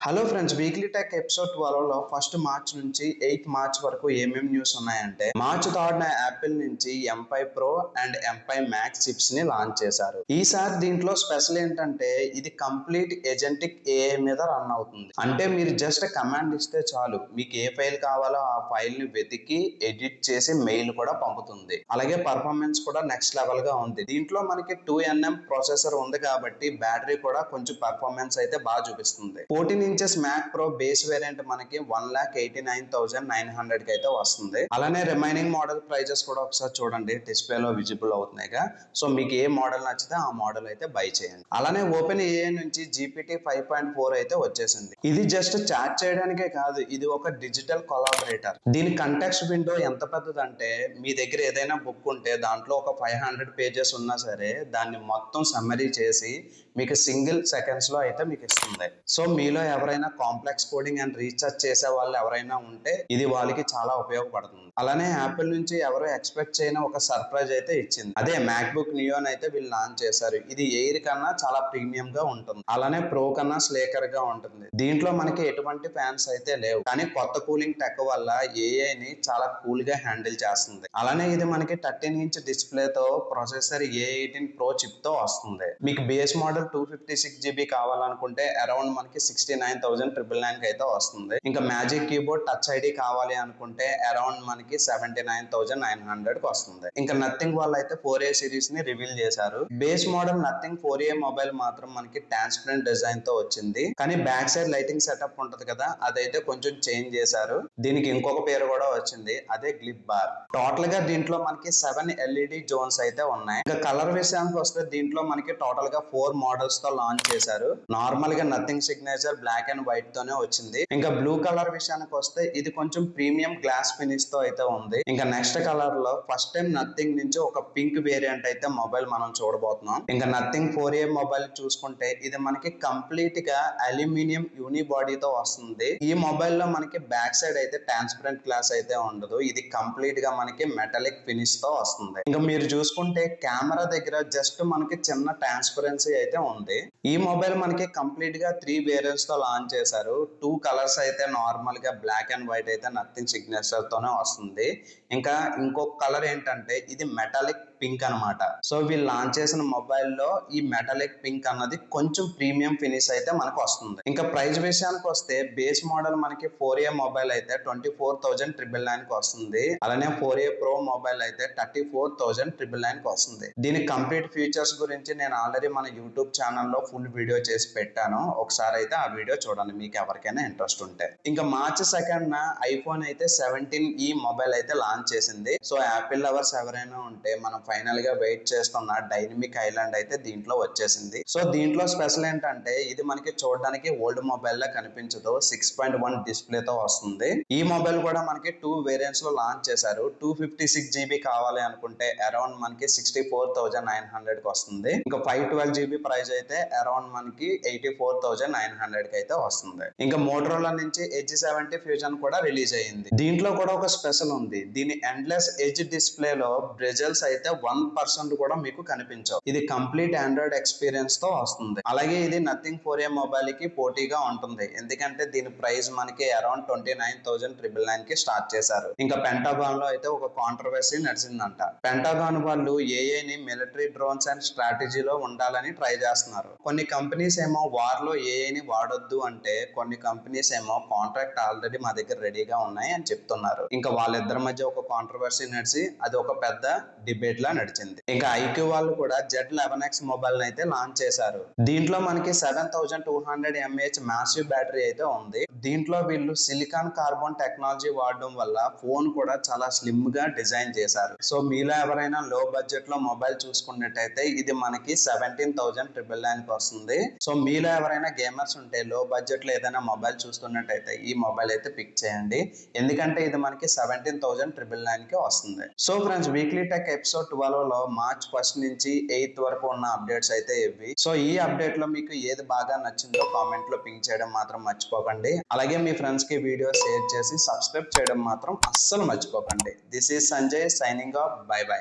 Hello friends, weekly tech episode 12 లో first March నుంచి 8 March వరకు ఏమేమి న్యూస్ ఉన్నాయంటే, మార్చ్ 3 యాపిల్ నుంచి M5 Pro and M5 Max chips ని లాంచ్ చేశారు. ఈసారి దీంట్లో స్పెషల్ ఏంటంటే ఇది కంప్లీట్ ఏజెంటిక్ AI మీద రన్ అవుతుంది. అంటే మీరు జస్ట్ కమాండ్ ఇస్తే చాలు, మీకు ఏ ఫైల్ కావాలో ఆ ఫైల్ ని వెతికి ఎడిట్ చేసి మెయిల్ కూడా పంపుతుంది. అలాగే పర్ఫార్మెన్స్ కూడా నెక్స్ట్ లెవెల్ గా ఉంది. దీంట్లో మనకి 2nm ప్రాసెసర్ ఉంది కాబట్టి బ్యాటరీ కూడా కొంచెం పర్ఫార్మెన్స్ అయితే బాగా చూపిస్తుంది. 14 inches Mac Pro base variant మనకి 1,89,900 కి అయితే వస్తుంది. అలానే రిమైనింగ్ మోడల్ ప్రైజెస్ కూడా ఒకసారి చూడండి, డిస్ప్లే లో విజిబుల్ అవుతున్నాయిగా. సో మీకు ఏ మోడల్ నచ్చితే ఆ మోడల్ అయితే బై చేయండి. అలానే ఓపెన్ AI నుంచి GPT 5.4 అయితే వచ్చేసింది. ఇది జస్ట్ చాట్ చేయడానికే కాదు, ఇది ఒక డిజిటల్ కొలాబరేటర్. దీని కంటెక్స్ట్ విండో ఎంత పెద్దదంటే, మీ దగ్గర ఏదైనా బుక్ ఉంటే దాంట్లో ఒక 500 పేజెస్ ఉన్నా సరే దాన్ని మొత్తం సమ్మరీ చేసి మీకు సింగిల్ సెకండ్స్ లో అయితే మీకు ఇస్తుంది. సో మీలో ఎవరైనా కాంప్లెక్స్ కోడింగ్ అండ్ రీసెర్చ్ చేసే వాళ్ళు ఎవరైనా ఉంటే ఇది వాళ్ళకి చాలా ఉపయోగపడుతుంది. అలానే యాపిల్ నుంచి ఎవరు ఎక్స్పెక్ట్ చేయని ఒక సర్ప్రైజ్ అయితే ఇచ్చింది. అదే మ్యాక్బుక్ నియోన్ అయితే వీళ్ళు లాంచ్ చేశారు. ఇది ఎయిర్ కన్నా చాలా ప్రీమియం గా ఉంటుంది. అలానే ప్రో కన్నా స్లేకర్ గా ఉంటుంది. దీంట్లో మనకి ఎటువంటి ఫ్యాన్స్ అయితే లేవు, కానీ కొత్త కూలింగ్ టెక్ వల్ల AI ని చాలా కూల్ గా హ్యాండిల్ చేస్తుంది. అలానే ఇది మనకి 13 ఇంచ్ డిస్ప్లే తో ప్రాసెసర్ A18 Pro చిప్ తో వస్తుంది. మీకు బేస్ మోడల్ 256GB కావాలనుకుంటే అరౌండ్ మనకి 69,999 అయితే వస్తుంది. ఇంకా మ్యాజిక్ కీబోర్డ్ టచ్ ఐడి కావాలి అనుకుంటే అరౌండ్ మనకి 79,900 కి వస్తుంది. ఇంకా నథింగ్ వాళ్ళు అయితే 4A సిరీస్ ని రివీల్ చేశారు. Base model nothing 4A mobile మాత్రం మనకి ట్రాన్స్పరెంట్ డిజైన్ తో వచ్చింది, కానీ బ్యాక్ సైడ్ లైటింగ్ సెటప్ ఉంటది కదా, అదైతే కొంచెం చేంజ్ చేశారు. దీనికి ఇంకొక పేరు కూడా వచ్చింది, అదే గ్లిప్ బార్. టోటల్ గా దీంట్లో మనకి 7 LED జోన్స్ అయితే ఉన్నాయి. ఇంకా కలర్ విషయానికి వస్తే దీంట్లో మనకి టోటల్ గా 4 మోడల్స్ తో లాంచ్ చేశారు. నార్మల్ గా Nothing signature black and white తోనే వచ్చింది. ఇంకా బ్లూ కలర్ విషయానికి వస్తే ఇది కొంచెం ప్రీమియం గ్లాస్ ఫినిష్ తో అయితే ఉంది. ఇంకా నెక్స్ట్ కలర్ లో ఫస్ట్ టైం నథింగ్ నుంచి ఒక పింక్ వేరియంట్ అయితే మొబైల్ మనం చూడబోతున్నాం. ఇంకా నథింగ్ 4A మొబైల్ చూసుకుంటే ఇది మనకి కంప్లీట్ గా అల్యూమినియం యూని బాడీతో వస్తుంది. ఈ మొబైల్ లో మనకి బ్యాక్ సైడ్ అయితే ట్రాన్స్పరెంట్ గ్లాస్ అయితే ఉండదు. ఇది కంప్లీట్ గా మనకి మెటాలిక్ ఫినిష్ తో వస్తుంది. ఇంకా మీరు చూసుకుంటే కెమెరా దగ్గర జస్ట్ మనకి చిన్న ట్రాన్స్పరెన్సీ అయితే ఉంది. ఈ మొబైల్ మనకి కంప్లీట్ గా 3 వేరియంట్స్ తో లాంచ్ చేశారు. 2 కలర్స్ అయితే నార్మల్ గా బ్లాక్ అండ్ వైట్ అయితే నథింగ్ సిగ్నేచర్ తోనే వస్తుంది. ఇంకా ఇంకొక కలర్ ఏంటంటే ఇది మెటాలిక్ పింక్ అన్నమాట. సో వీళ్ళు లాంచ్ చేసిన మొబైల్లో ఈ మెటాలిక్ పింక్ అన్నది కొంచెం ప్రీమియం ఫినిష్ అయితే మనకు వస్తుంది. ఇంకా ప్రైస్ విషయానికి వస్తే బేస్ మోడల్ మనకి 4A మొబైల్ అయితే 24,999 కి వస్తుంది. అలానే 4A Pro మొబైల్ అయితే 34,999 కి వస్తుంది. దీని కంప్లీట్ ఫీచర్స్ గురించి నేను ఆల్రెడీ మన యూట్యూబ్ ఛానల్లో ఫుల్ వీడియో చేసి పెట్టాను. ఒకసారి అయితే ఆ వీడియో చూడండి మీకు ఎవరికైనా ఇంట్రెస్ట్ ఉంటే. ఇంకా మార్చి 2న ఐఫోన్ అయితే 17e మొబైల్ అయితే లాంచ్ చేసింది. సో యాపిల్ లవర్స్ ఎవరైనా ఉంటే మనం ఫైనల్ గా వెయిట్ చేస్తున్న డైనమిక్ ఐలాండ్ అయితే దీంట్లో వచ్చేసింది. సో దీంట్లో స్పెషల్ ఏంటంటే ఇది మనకి చూడడానికి ఓల్డ్ మొబైల్ లా కనిపించదు. 6.1 డిస్ప్లే తో వస్తుంది. ఈ మొబైల్ కూడా మనకి 2 వేరియంట్స్ లో లాంచ్ చేశారు. 256GB కావాలి అనుకుంటే అరౌండ్ మనకి 64,900 కి వస్తుంది. ఇంకా 512GB ప్రైస్ అయితే అరౌండ్ మనకి 84,900 కి అయితే వస్తుంది. ఇంకా మోటరోలా నుంచి ఎడ్జ్ 70 ఫ్యూజన్ కూడా రిలీజ్ అయ్యింది. దీంట్లో కూడా ఒక స్పెషల్ ఉంది. దీని ఎండ్లెస్ ఎడ్జ్ డిస్ప్లే లో బ్రెజల్స్ అయితే 1% కూడా మీకు కనిపించవు. ఇది కంప్లీట్ ఆండ్రాయిడ్ ఎక్స్పీరియన్స్ తో వస్తుంది. అలాగే ఇది నథింగ్ 4A మొబైల్ కి పోటీగా ఉంటుంది, ఎందుకంటే దీని ప్రైస్ మనకి అరౌండ్ 29,999 కి స్టార్ట్ చేశారు. ఇంకా పెంటాగాన్ లో అయితే ఒక కాంట్రవర్సీ నడిచిందంట. పెంటాగాన్ వాళ్ళు AI ని మిలిటరీ డ్రోన్స్ అండ్ స్ట్రాటజీలో ఉండాలని ట్రై చేస్తున్నారు. కొన్ని కంపెనీస్ ఏమో వార్ లో AI ని వాడొద్దు అంటే, కొన్ని కంపెనీస్ ఏమో కాంట్రాక్ట్ ఆల్రెడీ మా దగ్గర రెడీగా ఉన్నాయి అని చెప్తున్నారు. ఇంకా వాళ్ళిద్దరి మధ్య ఒక కాంట్రవర్సీ నడిచి అది ఒక పెద్ద డిబేట్ లా నడిచింది. ఇంకా ఐక్యూ వాళ్ళు కూడా Z11X మొబైల్ అయితే లాంచ్ చేశారు. దీంట్లో మనకి 7,200 mAh మ్యాసివ్ బ్యాటరీ అయితే ఉంది. దీంట్లో వీళ్ళు సిలికాన్ కార్బన్ టెక్నాలజీ వాడడం వల్ల ఫోన్ కూడా చాలా స్లిమ్ గా డిజైన్ చేశారు. సో మీలో ఎవరైనా లో బడ్జెట్ లో మొబైల్ చూసుకున్నట్టయితే ఇది మనకి 17,999 కి వస్తుంది. సో మీలో ఎవరైనా గేమర్స్ ఉంటే లో బడ్జెట్ లో ఏదైనా మొబైల్ చూస్తున్నట్టయితే ఈ మొబైల్ అయితే పిక్ చేయండి, ఎందుకంటే ఇది మనకి 17,999 కి వస్తుంది. So friends, weekly tech episode 12 లో మార్చ్ 1 నుంచి 8 వరకు ఉన్న అప్డేట్స్ అయితే ఇవి. సో ఈ అప్డేట్ లో మీకు ఏది బాగా నచ్చిందో కామెంట్ లో పింక్ చేయడం మాత్రం మర్చిపోకండి. అలాగే మీ ఫ్రెండ్స్ కి వీడియో షేర్ చేసి సబ్స్క్రైబ్ చేయడం మాత్రం అస్సలు మర్చిపోకండి. This is Sanjay signing off. By by.